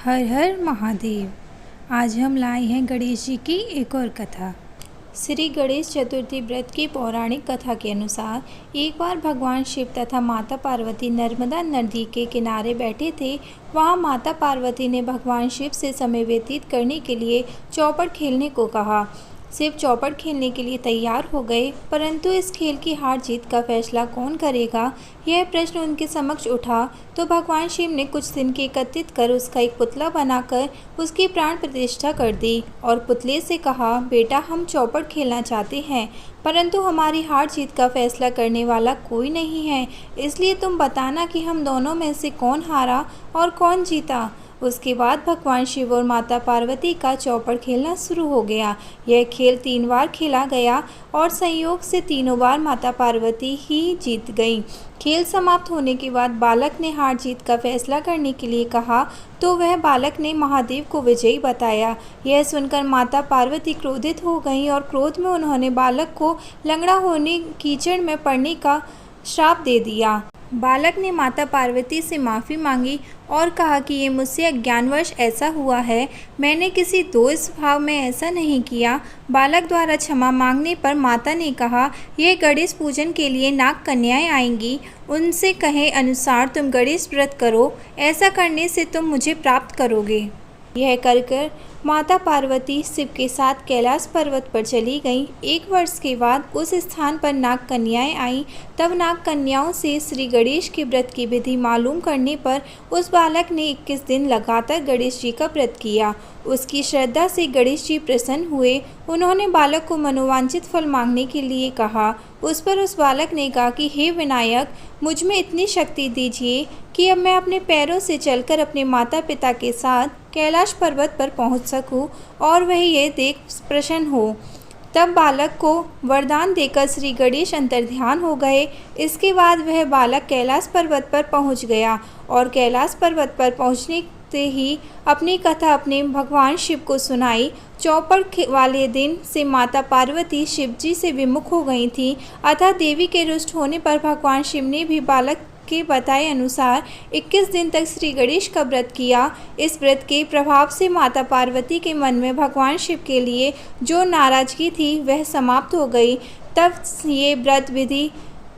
हर हर महादेव। आज हम लाए हैं गणेश जी की एक और कथा। श्री गणेश चतुर्थी व्रत की पौराणिक कथा के अनुसार एक बार भगवान शिव तथा माता पार्वती नर्मदा नदी के किनारे बैठे थे। वहां माता पार्वती ने भगवान शिव से समय व्यतीत करने के लिए चौपड़ खेलने को कहा। शिव चौपड़ खेलने के लिए तैयार हो गए, परंतु इस खेल की हार जीत का फैसला कौन करेगा, यह प्रश्न उनके समक्ष उठा। तो भगवान शिव ने कुछ दिन के एकत्रित कर उसका एक पुतला बनाकर उसकी प्राण प्रतिष्ठा कर दी और पुतले से कहा, बेटा हम चौपड़ खेलना चाहते हैं, परंतु हमारी हार जीत का फैसला करने वाला कोई नहीं है, इसलिए तुम बताना कि हम दोनों में से कौन हारा और कौन जीता। उसके बाद भगवान शिव और माता पार्वती का चौपड़ खेलना शुरू हो गया। यह खेल 3 बार खेला गया और संयोग से तीनों बार माता पार्वती ही जीत गईं। खेल समाप्त होने के बाद बालक ने हार जीत का फैसला करने के लिए कहा, तो वह बालक ने महादेव को विजयी बताया। यह सुनकर माता पार्वती क्रोधित हो गईं और क्रोध में उन्होंने बालक को लंगड़ा होने कीचड़ में पड़ने का श्राप दे दिया। बालक ने माता पार्वती से माफ़ी मांगी और कहा कि ये मुझसे अज्ञानवश ऐसा हुआ है, मैंने किसी दोष भाव में ऐसा नहीं किया। बालक द्वारा क्षमा मांगने पर माता ने कहा, यह गणेश पूजन के लिए नाग कन्याएं आएंगी, उनसे कहे अनुसार तुम गणेश व्रत करो, ऐसा करने से तुम मुझे प्राप्त करोगे। यह कर माता पार्वती शिव के साथ कैलाश पर्वत पर चली गईं। 1 वर्ष के बाद उस स्थान पर नाग कन्याएं आईं। तब नाग कन्याओं से श्री गणेश के व्रत की विधि मालूम करने पर उस बालक ने 21 दिन लगातार गणेश जी का व्रत किया। उसकी श्रद्धा से गणेश जी प्रसन्न हुए। उन्होंने बालक को मनोवांछित फल मांगने के लिए कहा। उस पर उस बालक ने कहा कि हे विनायक, मुझ में इतनी शक्ति दीजिए कि अब मैं अपने पैरों से चलकर अपने माता पिता के साथ कैलाश पर्वत पर पहुंच सकूं और वह ये देख प्रसन्न हो। तब बालक को वरदान देकर श्री गणेश अंतर्ध्यान हो गए। इसके बाद वह बालक कैलाश पर्वत पर पहुंच गया और कैलाश पर्वत पर पहुंचने से ही अपनी कथा अपने भगवान शिव को सुनाई। चौपड़ वाले दिन से माता पार्वती शिव जी से विमुख हो गई थी, अतः देवी के रुष्ट होने पर भगवान शिव ने भी बालक के बताए अनुसार 21 दिन तक श्री गणेश का व्रत किया। इस व्रत के प्रभाव से माता पार्वती के मन में भगवान शिव के लिए जो नाराजगी थी वह समाप्त हो गई। तब ये व्रत विधि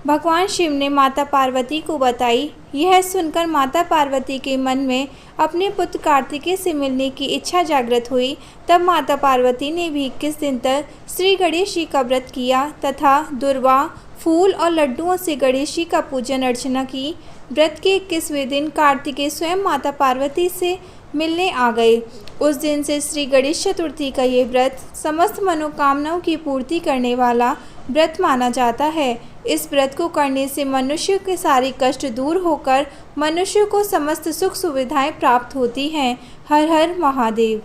भगवान शिव ने माता पार्वती को बताई। यह सुनकर माता पार्वती के मन में अपने पुत्र कार्तिकेय से मिलने की इच्छा जागृत हुई। तब माता पार्वती ने भी 21 दिन तक श्री गणेश जी का व्रत किया तथा दुर्वा, फूल और लड्डुओं से गणेश जी का पूजन अर्चना की। व्रत के 21वें दिन कार्तिकेय स्वयं माता पार्वती से मिलने आ गए। उस दिन से श्री गणेश चतुर्थी का ये व्रत समस्त मनोकामनाओं की पूर्ति करने वाला व्रत माना जाता है। इस व्रत को करने से मनुष्य के सारे कष्ट दूर होकर मनुष्य को समस्त सुख सुविधाएं प्राप्त होती हैं। हर हर महादेव।